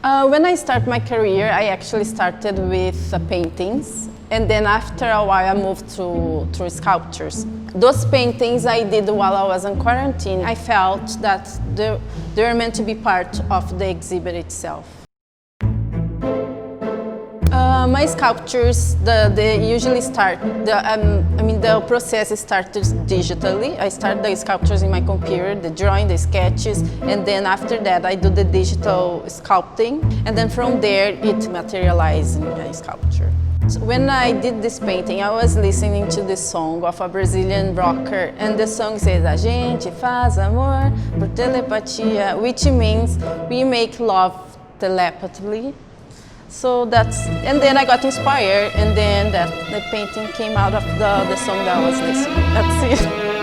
When I started my career, I actually started with paintings, and then after a while I moved to sculptures. Those paintings I did while I was in quarantine. I felt that they were meant to be part of the exhibit itself. My sculptures, they usually start, the process started digitally. I start the sculptures in my computer, the drawing, the sketches, and then after that I do the digital sculpting, and then from there it materializes in a sculpture. So when I did this painting, I was listening to the song of a Brazilian rocker, and the song says, "A gente faz amor por telepatia," which means we make love telepathically. So and then I got inspired, and then the painting came out of the song that I was listening. That's it.